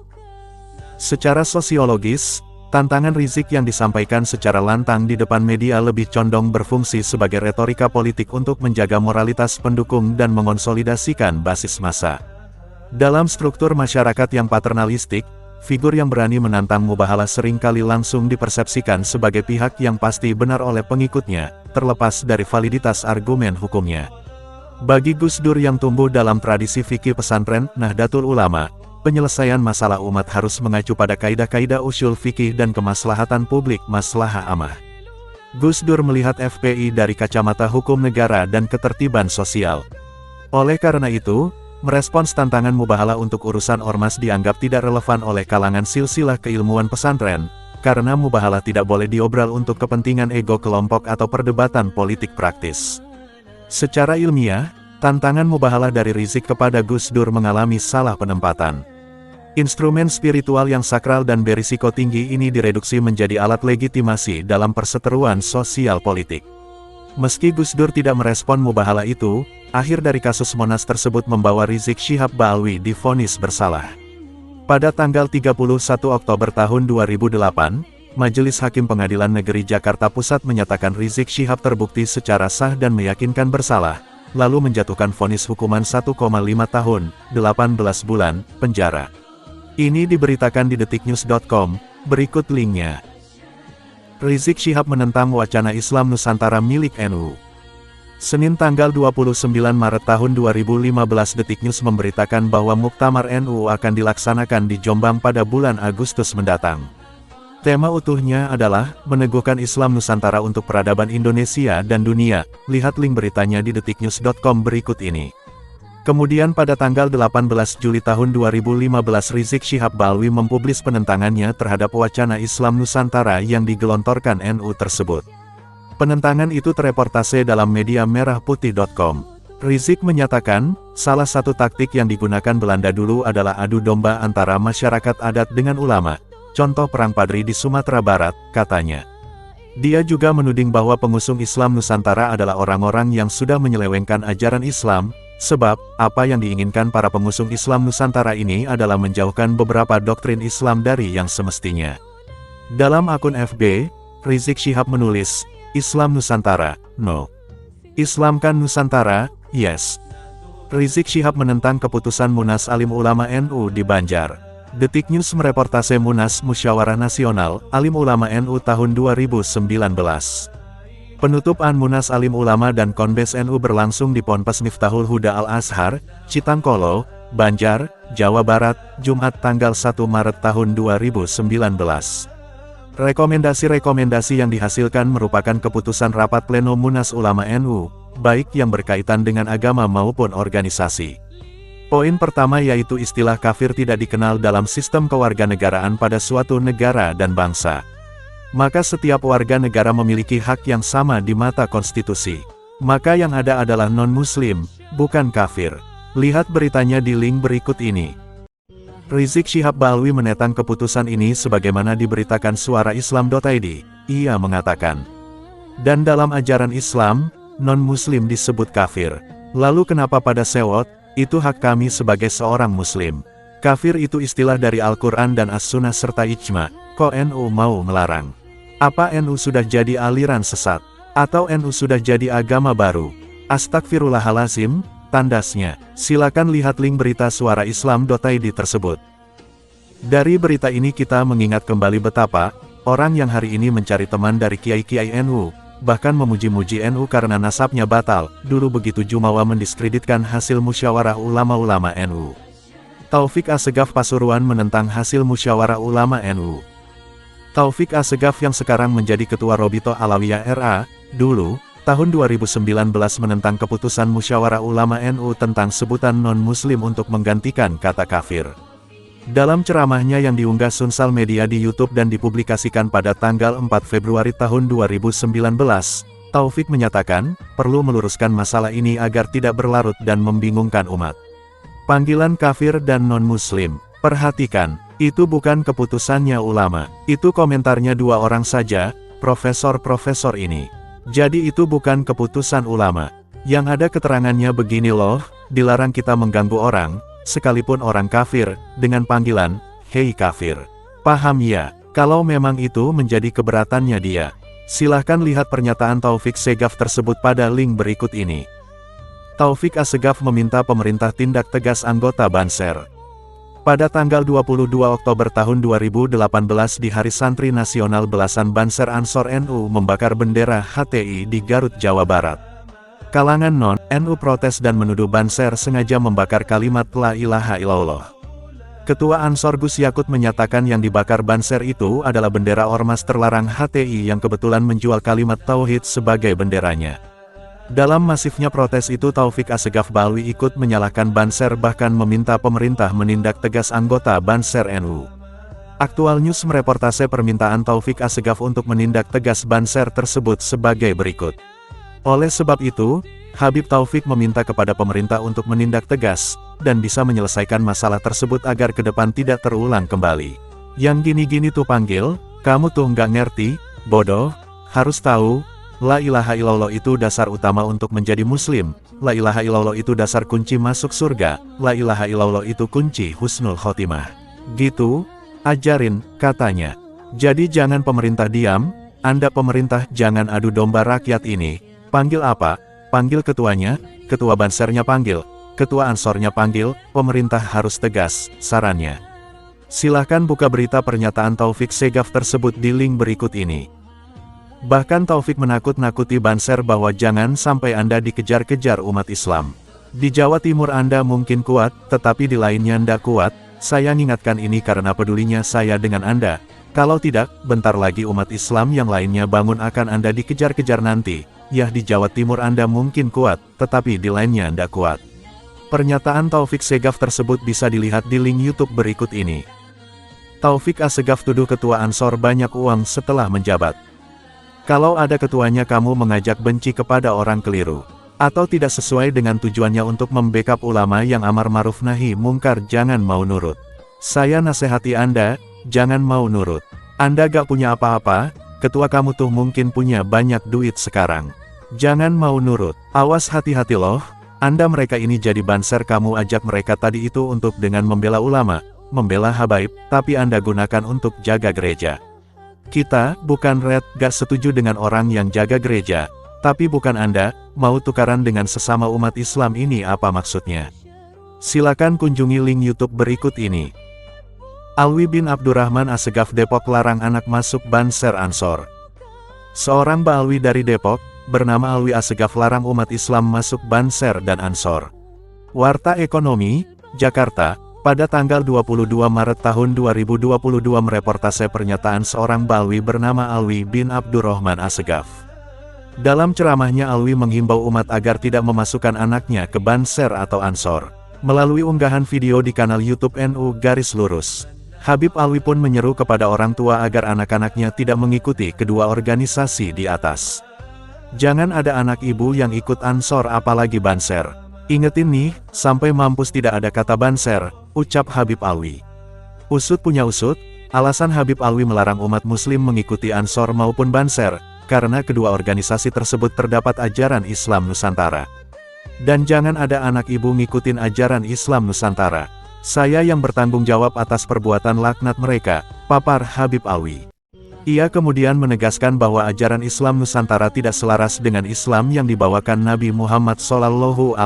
Secara sosiologis, tantangan Rizik yang disampaikan secara lantang di depan media lebih condong berfungsi sebagai retorika politik untuk menjaga moralitas pendukung dan mengonsolidasikan basis massa. Dalam struktur masyarakat yang paternalistik, figur yang berani menantang mubahalah seringkali langsung dipersepsikan sebagai pihak yang pasti benar oleh pengikutnya, terlepas dari validitas argumen hukumnya. Bagi Gus Dur yang tumbuh dalam tradisi fikih pesantren Nahdlatul Ulama, penyelesaian masalah umat harus mengacu pada kaidah-kaidah usul fikih dan kemaslahatan publik maslahah amah. Gus Dur melihat FPI dari kacamata hukum negara dan ketertiban sosial. Oleh karena itu, merespons tantangan mubahalah untuk urusan ormas dianggap tidak relevan oleh kalangan silsilah keilmuan pesantren, karena mubahalah tidak boleh diobral untuk kepentingan ego kelompok atau perdebatan politik praktis. Secara ilmiah, tantangan mubahalah dari Rizik kepada Gus Dur mengalami salah penempatan. Instrumen spiritual yang sakral dan berisiko tinggi ini direduksi menjadi alat legitimasi dalam perseteruan sosial politik. Meski Gus Dur tidak merespon mubahalah itu, akhir dari kasus Monas tersebut membawa Rizik Syihab Balwi divonis bersalah. Pada tanggal 31 Oktober tahun 2008, Majelis Hakim Pengadilan Negeri Jakarta Pusat menyatakan Rizik Syihab terbukti secara sah dan meyakinkan bersalah, lalu menjatuhkan vonis hukuman 1,5 tahun, 18 bulan, penjara. Ini diberitakan di detiknews.com, berikut linknya. Rizik Syihab menentang wacana Islam Nusantara milik NU. Senin tanggal 29 Maret tahun 2015 Detiknews memberitakan bahwa Muktamar NU akan dilaksanakan di Jombang pada bulan Agustus mendatang. Tema utuhnya adalah, meneguhkan Islam Nusantara untuk peradaban Indonesia dan dunia. Lihat link beritanya di detiknews.com berikut ini. Kemudian pada tanggal 18 Juli tahun 2015 Rizik Syihab Balwi mempublis penentangannya terhadap wacana Islam Nusantara yang digelontorkan NU tersebut. Penentangan itu terreportase dalam media merahputih.com. Rizik menyatakan, salah satu taktik yang digunakan Belanda dulu adalah adu domba antara masyarakat adat dengan ulama. Contoh Perang Padri di Sumatera Barat, katanya. Dia juga menuding bahwa pengusung Islam Nusantara adalah orang-orang yang sudah menyelewengkan ajaran Islam, sebab, apa yang diinginkan para pengusung Islam Nusantara ini adalah menjauhkan beberapa doktrin Islam dari yang semestinya. Dalam akun FB, Rizik Syihab menulis, Islam Nusantara, no. Islamkan Nusantara, yes. Rizik Syihab menentang keputusan Munas Alim Ulama NU di Banjar. Detiknews mereportase Munas Musyawarah Nasional, Alim Ulama NU tahun 2019. Penutupan Munas Alim Ulama dan Konbes NU berlangsung di Ponpes Miftahul Huda Al-Azhar, Citangkolo, Banjar, Jawa Barat, Jumat tanggal 1 Maret tahun 2019. Rekomendasi-rekomendasi yang dihasilkan merupakan keputusan rapat pleno Munas Ulama NU, baik yang berkaitan dengan agama maupun organisasi. Poin pertama yaitu istilah kafir tidak dikenal dalam sistem kewarganegaraan pada suatu negara dan bangsa. Maka setiap warga negara memiliki hak yang sama di mata konstitusi. Maka yang ada adalah non-muslim, bukan kafir. Lihat beritanya di link berikut ini. Rizik Syihab Balwi menentang keputusan ini sebagaimana diberitakan Suara Islam.id. Ia mengatakan, dan dalam ajaran Islam, non-muslim disebut kafir. Lalu kenapa pada sewot? Itu hak kami sebagai seorang muslim. Kafir itu istilah dari Al-Quran dan As-Sunnah serta Ijma. Kok NU mau melarang? Apa NU sudah jadi aliran sesat? Atau NU sudah jadi agama baru? Astagfirullahalazim, tandasnya. Silakan lihat link berita suaraislam.id tersebut. Dari berita ini kita mengingat kembali betapa orang yang hari ini mencari teman dari kiai-kiai NU, bahkan memuji-muji NU karena nasabnya batal, dulu begitu jumawa mendiskreditkan hasil musyawarah ulama-ulama NU. Taufik Assegaf Pasuruan menentang hasil musyawarah ulama NU. Taufik Assegaf yang sekarang menjadi Ketua Robito Alawiyah RA, dulu, tahun 2019 menentang keputusan musyawarah ulama NU tentang sebutan non-muslim untuk menggantikan kata kafir. Dalam ceramahnya yang diunggah Sunsal Media di YouTube dan dipublikasikan pada tanggal 4 Februari tahun 2019, Taufik menyatakan, perlu meluruskan masalah ini agar tidak berlarut dan membingungkan umat. Panggilan kafir dan non-muslim, perhatikan, itu bukan keputusannya ulama, itu komentarnya dua orang saja, profesor-profesor ini. Jadi itu bukan keputusan ulama. Yang ada keterangannya begini loh, dilarang kita mengganggu orang, sekalipun orang kafir, dengan panggilan, hei kafir. Paham ya? Kalau memang itu menjadi keberatannya dia, silahkan lihat pernyataan Taufik Assegaf tersebut pada link berikut ini. Taufik Assegaf meminta pemerintah tindak tegas anggota Banser. Pada tanggal 22 Oktober tahun 2018 di Hari Santri Nasional, belasan Banser Ansor NU membakar bendera HTI di Garut, Jawa Barat. Kalangan non-NU protes dan menuduh Banser sengaja membakar kalimat La ilaha illallah. Ketua Ansor Gus Yakut menyatakan yang dibakar Banser itu adalah bendera ormas terlarang HTI yang kebetulan menjual kalimat tauhid sebagai benderanya. Dalam masifnya protes itu, Taufik Assegaf Balwi ikut menyalahkan Banser, bahkan meminta pemerintah menindak tegas anggota Banser NU. Aktual News mereportase permintaan Taufik Assegaf untuk menindak tegas Banser tersebut sebagai berikut. Oleh sebab itu, Habib Taufik meminta kepada pemerintah untuk menindak tegas, dan bisa menyelesaikan masalah tersebut agar ke depan tidak terulang kembali. Yang gini-gini tuh panggil, kamu tuh nggak ngerti, bodoh, harus tahu, La ilaha illallah itu dasar utama untuk menjadi muslim, La ilaha illallah itu dasar kunci masuk surga, La ilaha illallah itu kunci husnul khotimah. Gitu, ajarin, katanya. Jadi jangan pemerintah diam, Anda pemerintah jangan adu domba rakyat ini. Panggil apa? Panggil ketuanya, ketua Bansernya panggil, ketua Ansornya panggil, pemerintah harus tegas, sarannya. Silahkan buka berita pernyataan Taufik Assegaf tersebut di link berikut ini. Bahkan Taufik menakut-nakuti Banser bahwa jangan sampai Anda dikejar-kejar umat Islam. Di Jawa Timur Anda mungkin kuat, tetapi di lainnya ndak kuat. Saya mengingatkan ini karena pedulinya saya dengan Anda. Kalau tidak, bentar lagi umat Islam yang lainnya bangun akan Anda dikejar-kejar nanti. Ya, di Jawa Timur Anda mungkin kuat, tetapi di lainnya ndak kuat. Pernyataan Taufik Assegaf tersebut bisa dilihat di link YouTube berikut ini. Taufik Assegaf tuduh ketua Ansor banyak uang setelah menjabat. Kalau ada ketuanya kamu mengajak benci kepada orang keliru, atau tidak sesuai dengan tujuannya untuk membackup ulama yang amar ma'ruf nahi mungkar, jangan mau nurut. Saya nasihati Anda, jangan mau nurut. Anda gak punya apa-apa, ketua kamu tuh mungkin punya banyak duit sekarang. Jangan mau nurut, awas hati-hati loh, Anda mereka ini jadi Banser kamu ajak mereka tadi itu untuk dengan membela ulama, membela habaib, tapi Anda gunakan untuk jaga gereja. Kita, bukan Red, gak setuju dengan orang yang jaga gereja, tapi bukan Anda, mau tukaran dengan sesama umat Islam ini apa maksudnya? Silakan kunjungi link YouTube berikut ini. Alwi bin Abdurrahman Assegaf Depok larang anak masuk Banser Ansor. Seorang Baalwi dari Depok, bernama Alwi Assegaf larang umat Islam masuk Banser dan Ansor. Warta Ekonomi, Jakarta, pada tanggal 22 Maret tahun 2022 mereportase pernyataan seorang Baalwi bernama Alwi bin Abdurrahman Assegaf. Dalam ceramahnya Alwi menghimbau umat agar tidak memasukkan anaknya ke Banser atau Ansor. Melalui unggahan video di kanal YouTube NU Garis Lurus, Habib Alwi pun menyeru kepada orang tua agar anak-anaknya tidak mengikuti kedua organisasi di atas. Jangan ada anak ibu yang ikut Ansor apalagi Banser. Ingetin nih, sampai mampus tidak ada kata Banser, ucap Habib Alwi. Usut punya usut, alasan Habib Alwi melarang umat muslim mengikuti Ansor maupun Banser, karena kedua organisasi tersebut terdapat ajaran Islam Nusantara. Dan jangan ada anak ibu ngikutin ajaran Islam Nusantara. Saya yang bertanggung jawab atas perbuatan laknat mereka, papar Habib Alwi. Ia kemudian menegaskan bahwa ajaran Islam Nusantara tidak selaras dengan Islam yang dibawakan Nabi Muhammad SAW.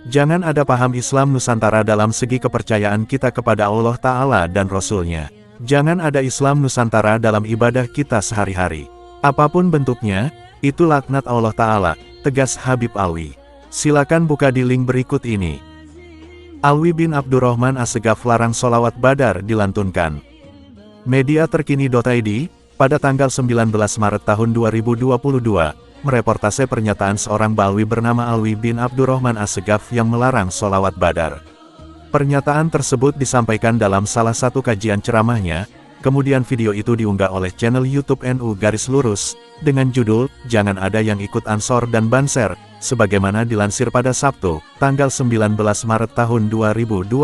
Jangan ada paham Islam Nusantara dalam segi kepercayaan kita kepada Allah Ta'ala dan Rasul-Nya. Jangan ada Islam Nusantara dalam ibadah kita sehari-hari. Apapun bentuknya, itu laknat Allah Ta'ala, tegas Habib Alwi. Silakan buka di link berikut ini. Alwi bin Abdurrahman Assegaf larang sholawat badar dilantunkan. Media terkini.id, pada tanggal 19 Maret tahun 2022, mereportase pernyataan seorang Balwi bernama Alwi bin Abdurrahman Assegaf yang melarang sholawat badar. Pernyataan tersebut disampaikan dalam salah satu kajian ceramahnya, kemudian video itu diunggah oleh channel YouTube NU Garis Lurus, dengan judul, Jangan Ada Yang Ikut Ansor dan Banser, sebagaimana dilansir pada Sabtu, tanggal 19 Maret tahun 2022.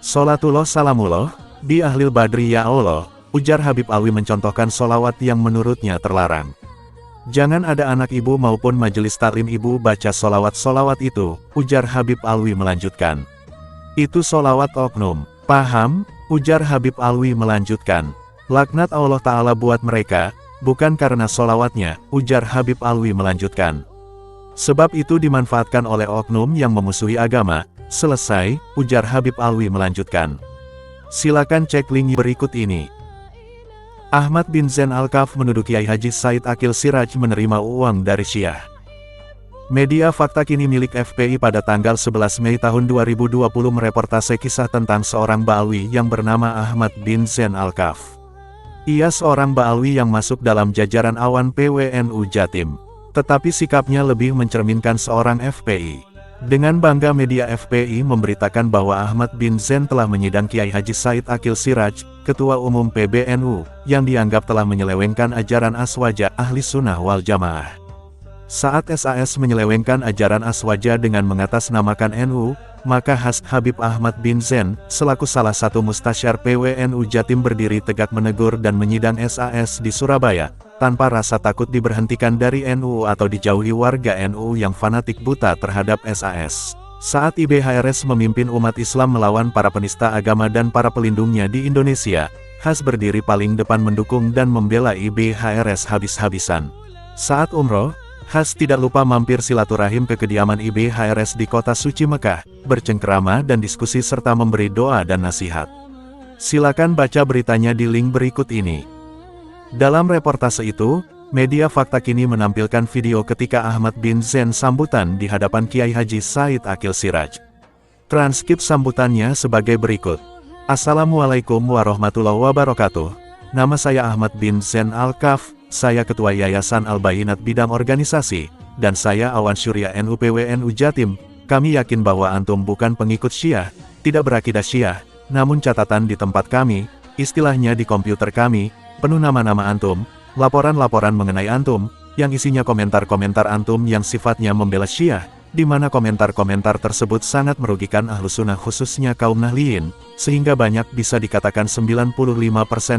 Sholatullah salamullah, di Ahlil Badri ya Allah, ujar Habib Alwi mencontohkan sholawat yang menurutnya terlarang. Jangan ada anak ibu maupun majelis taklim ibu baca sholawat-sholawat itu, ujar Habib Alwi melanjutkan. Itu sholawat oknum, paham? Ujar Habib Alwi melanjutkan. Laknat Allah Ta'ala buat mereka, bukan karena sholawatnya, ujar Habib Alwi melanjutkan. Sebab itu dimanfaatkan oleh oknum yang memusuhi agama, selesai, ujar Habib Alwi melanjutkan. Silakan cek link berikut ini. Ahmad bin Zain Al-Kaf menuduh Kiai Haji Said Akil Siraj menerima uang dari Syiah. Media Fakta Kini milik FPI pada tanggal 11 Mei tahun 2020 mereportase kisah tentang seorang Ba'alwi yang bernama Ahmad bin Zain Al-Kaf. Ia seorang Ba'alwi yang masuk dalam jajaran Awan PWNU Jatim. Tetapi sikapnya lebih mencerminkan seorang FPI. Dengan bangga media FPI memberitakan bahwa Ahmad bin Zain telah menyidang Kiai Haji Said Akil Siraj, Ketua Umum PBNU, yang dianggap telah menyelewengkan ajaran Aswaja Ahli Sunnah wal Jamaah. Saat SAS menyelewengkan ajaran Aswaja dengan mengatasnamakan NU, maka Habib Ahmad bin Zain, selaku salah satu mustasyar PWNU Jatim berdiri tegak menegur dan menyidang SAS di Surabaya, tanpa rasa takut diberhentikan dari NU atau dijauhi warga NU yang fanatik buta terhadap SAS. Saat IBHRS memimpin umat Islam melawan para penista agama dan para pelindungnya di Indonesia, Has berdiri paling depan mendukung dan membela IBHRS habis-habisan. Saat umroh, Has tidak lupa mampir silaturahim ke kediaman IBHRS di kota suci Mekah, bercengkerama dan diskusi serta memberi doa dan nasihat. Silakan baca beritanya di link berikut ini. Dalam reportase itu, media Fakta Kini menampilkan video ketika Ahmad bin Zain sambutan di hadapan Kiai Haji Said Akil Siraj. Transkrip sambutannya sebagai berikut. Assalamualaikum warahmatullahi wabarakatuh. Nama saya Ahmad bin Zain Al-Kaf, saya Ketua Yayasan Al-Bayinat Bidang Organisasi, dan saya Awan Syuriah NU PWNU Jatim. Kami yakin bahwa antum bukan pengikut Syiah, tidak berakidah Syiah, namun catatan di tempat kami, istilahnya di komputer kami, penuh nama-nama antum, laporan-laporan mengenai antum, yang isinya komentar-komentar antum yang sifatnya membela Syiah, di mana komentar-komentar tersebut sangat merugikan Ahlus Sunnah khususnya kaum Nahliyin, sehingga banyak bisa dikatakan 95%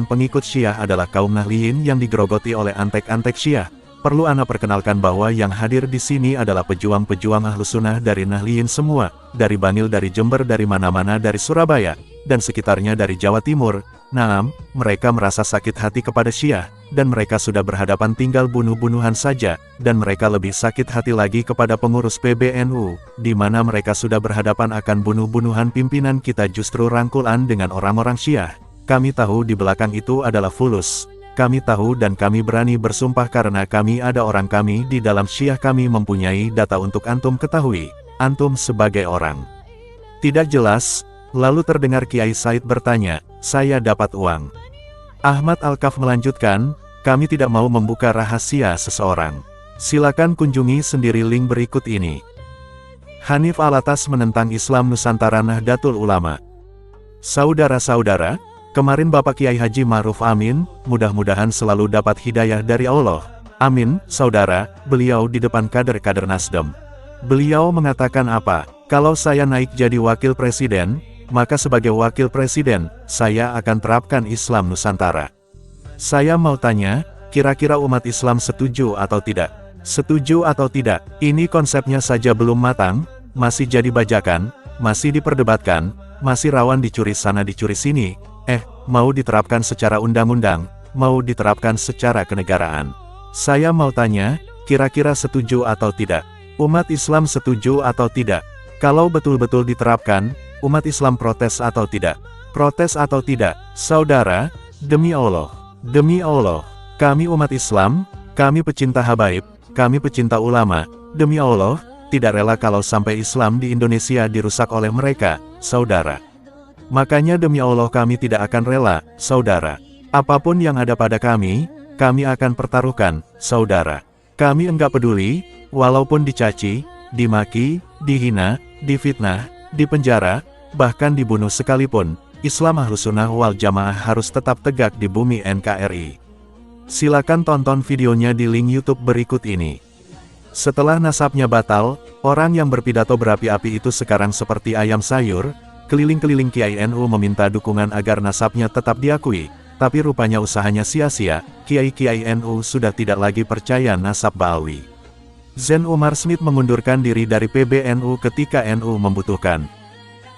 pengikut Syiah adalah kaum Nahliyin yang digerogoti oleh antek-antek Syiah. Perlu ana perkenalkan bahwa yang hadir di sini adalah pejuang-pejuang Ahlus Sunnah dari Nahliyin semua, dari Bangil, dari Jember, dari mana-mana, dari Surabaya, dan sekitarnya dari Jawa Timur. Naam, mereka merasa sakit hati kepada Syiah, dan mereka sudah berhadapan tinggal bunuh-bunuhan saja, dan mereka lebih sakit hati lagi kepada pengurus PBNU, di mana mereka sudah berhadapan akan bunuh-bunuhan pimpinan kita justru rangkulan dengan orang-orang Syiah. Kami tahu di belakang itu adalah fulus. Kami tahu dan kami berani bersumpah karena kami ada orang kami di dalam Syiah, kami mempunyai data untuk antum ketahui, antum sebagai orang tidak jelas. Lalu terdengar Kiai Said bertanya, saya dapat uang. Ahmad Al-Kaf melanjutkan, kami tidak mau membuka rahasia seseorang. Silakan kunjungi sendiri link berikut ini. Hanif Alatas menentang Islam Nusantara Nahdlatul Ulama. Saudara-saudara, kemarin Bapak Kiai Haji Ma'ruf Amin, mudah-mudahan selalu dapat hidayah dari Allah. Amin, saudara, beliau di depan kader-kader Nasdem. Beliau mengatakan apa? Kalau saya naik jadi wakil presiden, maka sebagai wakil presiden, saya akan terapkan Islam Nusantara. Saya mau tanya, kira-kira umat Islam setuju atau tidak? Setuju atau tidak? Ini konsepnya saja belum matang, masih jadi bajakan, masih diperdebatkan, masih rawan dicuri sana dicuri sini. mau diterapkan secara undang-undang, mau diterapkan secara kenegaraan. Saya mau tanya, kira-kira setuju atau tidak? Umat Islam setuju atau tidak? Kalau betul-betul diterapkan, umat Islam protes atau tidak? Protes atau tidak? Saudara, demi Allah, kami umat Islam, kami pecinta habaib, kami pecinta ulama, demi Allah, tidak rela kalau sampai Islam di Indonesia dirusak oleh mereka, saudara. Makanya demi Allah kami tidak akan rela, saudara. Apapun yang ada pada kami akan pertaruhkan, saudara. Kami enggak peduli, walaupun dicaci, dimaki, dihina, difitnah, dipenjara, bahkan dibunuh sekalipun, Islam Ahlus Sunnah wal Jamaah harus tetap tegak di bumi NKRI. Silakan tonton videonya di link YouTube berikut ini. Setelah nasabnya batal, orang yang berpidato berapi-api itu sekarang seperti ayam sayur, keliling-keliling Kiai NU meminta dukungan agar nasabnya tetap diakui, tapi rupanya usahanya sia-sia, Kiai-Kiai NU sudah tidak lagi percaya nasab Ba'alwi. Zain Umar Smith mengundurkan diri dari PBNU ketika NU membutuhkan.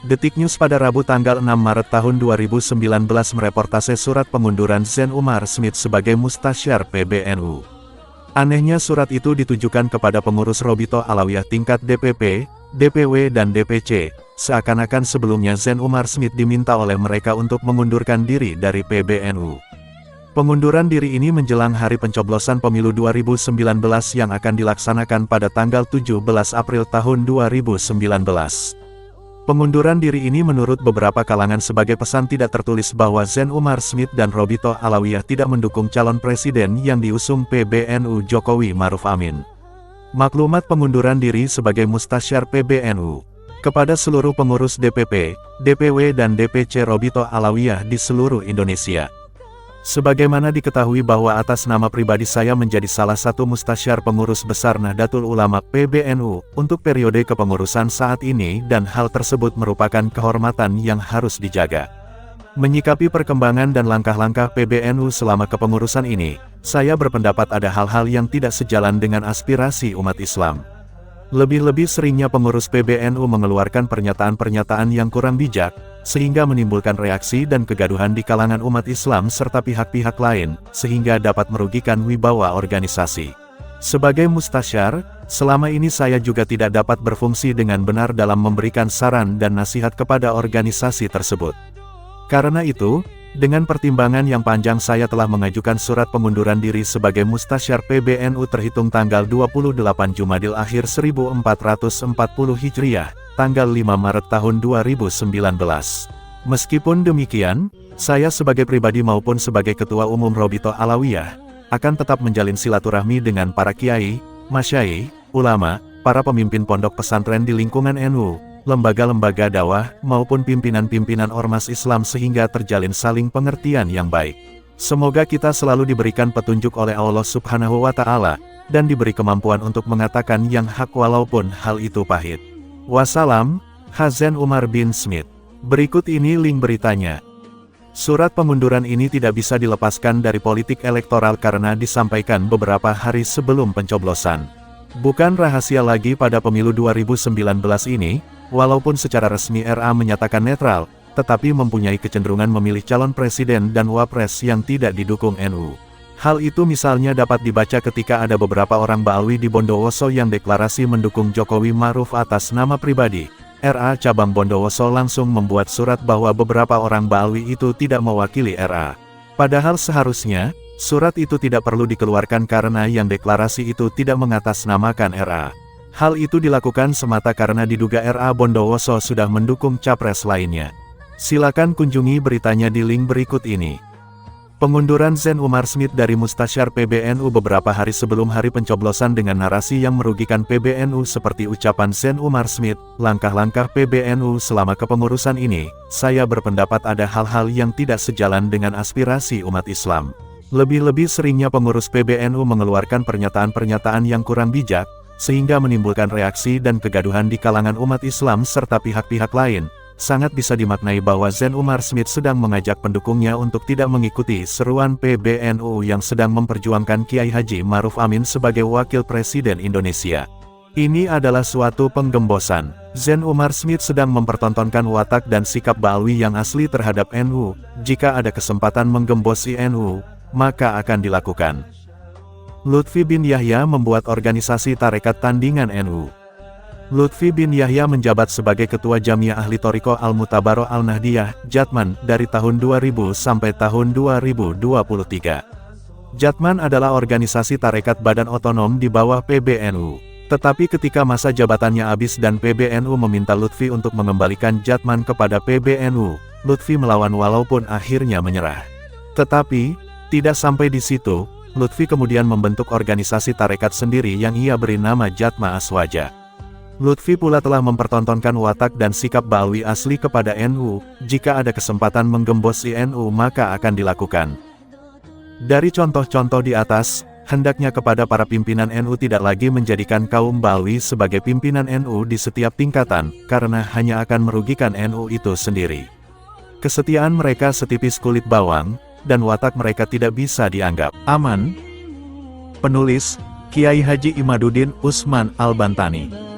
Detik News pada Rabu tanggal 6 Maret tahun 2019 mereportase surat pengunduran Zain Umar Smith sebagai Mustasyar PBNU. Anehnya surat itu ditujukan kepada pengurus Robito Alawiyah tingkat DPP, DPW dan DPC, seakan-akan sebelumnya Zain Umar Smith diminta oleh mereka untuk mengundurkan diri dari PBNU. Pengunduran diri ini menjelang hari pencoblosan pemilu 2019 yang akan dilaksanakan pada tanggal 17 April tahun 2019. Pengunduran diri ini menurut beberapa kalangan sebagai pesan tidak tertulis bahwa Zain Umar Smith dan Robito Alawiyah tidak mendukung calon presiden yang diusung PBNU Jokowi Maruf Amin. Maklumat pengunduran diri sebagai Mustasyar PBNU kepada seluruh pengurus DPP, DPW dan DPC Robito Alawiyah di seluruh Indonesia. Sebagaimana diketahui bahwa atas nama pribadi saya menjadi salah satu mustasyar pengurus besar Nahdlatul Ulama PBNU untuk periode kepengurusan saat ini dan hal tersebut merupakan kehormatan yang harus dijaga. Menyikapi perkembangan dan langkah-langkah PBNU selama kepengurusan ini, saya berpendapat ada hal-hal yang tidak sejalan dengan aspirasi umat Islam. Lebih-lebih seringnya pengurus PBNU mengeluarkan pernyataan-pernyataan yang kurang bijak, sehingga menimbulkan reaksi dan kegaduhan di kalangan umat Islam serta pihak-pihak lain, sehingga dapat merugikan wibawa organisasi. Sebagai mustasyar, selama ini saya juga tidak dapat berfungsi dengan benar dalam memberikan saran dan nasihat kepada organisasi tersebut. Karena itu, dengan pertimbangan yang panjang saya telah mengajukan surat pengunduran diri sebagai Mustasyar PBNU terhitung tanggal 28 Jumadil Akhir 1440 Hijriah, tanggal 5 Maret tahun 2019. Meskipun demikian, saya sebagai pribadi maupun sebagai Ketua Umum Robito Alawiyah, akan tetap menjalin silaturahmi dengan para kiai, masyayikh, ulama, para pemimpin pondok pesantren di lingkungan NU, lembaga-lembaga dakwah, maupun pimpinan-pimpinan ormas Islam sehingga terjalin saling pengertian yang baik. Semoga kita selalu diberikan petunjuk oleh Allah Subhanahu wa Ta'ala, dan diberi kemampuan untuk mengatakan yang hak walaupun hal itu pahit. Wassalam, Zain Umar bin Smith. Berikut ini link beritanya. Surat pengunduran ini tidak bisa dilepaskan dari politik elektoral karena disampaikan beberapa hari sebelum pencoblosan. Bukan rahasia lagi pada pemilu 2019 ini, walaupun secara resmi RA menyatakan netral, tetapi mempunyai kecenderungan memilih calon presiden dan wapres yang tidak didukung NU. Hal itu misalnya dapat dibaca ketika ada beberapa orang Ba'alwi di Bondowoso yang deklarasi mendukung Jokowi Maruf atas nama pribadi. RA Cabang Bondowoso langsung membuat surat bahwa beberapa orang Ba'alwi itu tidak mewakili RA. Padahal seharusnya, surat itu tidak perlu dikeluarkan karena yang deklarasi itu tidak mengatasnamakan RA. Hal itu dilakukan semata karena diduga RA Bondowoso sudah mendukung capres lainnya. Silakan kunjungi beritanya di link berikut ini. Pengunduran Zain Umar Smith dari Mustasyar PBNU beberapa hari sebelum hari pencoblosan dengan narasi yang merugikan PBNU seperti ucapan Zain Umar Smith, langkah-langkah PBNU selama kepengurusan ini, saya berpendapat ada hal-hal yang tidak sejalan dengan aspirasi umat Islam. Lebih-lebih seringnya pengurus PBNU mengeluarkan pernyataan-pernyataan yang kurang bijak, sehingga menimbulkan reaksi dan kegaduhan di kalangan umat Islam serta pihak-pihak lain. Sangat bisa dimaknai bahwa Zain Umar Smith sedang mengajak pendukungnya untuk tidak mengikuti seruan PBNU yang sedang memperjuangkan Kiai Haji Maruf Amin sebagai Wakil Presiden Indonesia. Ini adalah suatu penggembosan. Zain Umar Smith sedang mempertontonkan watak dan sikap Baalwi yang asli terhadap NU. Jika ada kesempatan menggembosi NU, maka akan dilakukan. Lutfi bin Yahya membuat organisasi tarekat tandingan NU. Lutfi bin Yahya menjabat sebagai Ketua Jamiah Ahli Thoriqah Al-Mutabaroh Al-Nahdiyah, Jatman, dari tahun 2000 sampai tahun 2023. Jatman adalah organisasi tarekat badan otonom di bawah PBNU. Tetapi ketika masa jabatannya habis dan PBNU meminta Lutfi untuk mengembalikan Jatman kepada PBNU, Lutfi melawan walaupun akhirnya menyerah. Tetapi, tidak sampai di situ, Lutfi kemudian membentuk organisasi tarekat sendiri yang ia beri nama Jatma Aswaja. Lutfi pula telah mempertontonkan watak dan sikap Baalwi asli kepada NU. Jika ada kesempatan menggembosi NU maka akan dilakukan. Dari contoh-contoh di atas, hendaknya kepada para pimpinan NU tidak lagi menjadikan kaum Baalwi sebagai pimpinan NU di setiap tingkatan, karena hanya akan merugikan NU itu sendiri. Kesetiaan mereka setipis kulit bawang, dan watak mereka tidak bisa dianggap aman. Penulis, Kiai Haji Imaduddin Usman Al-Bantani.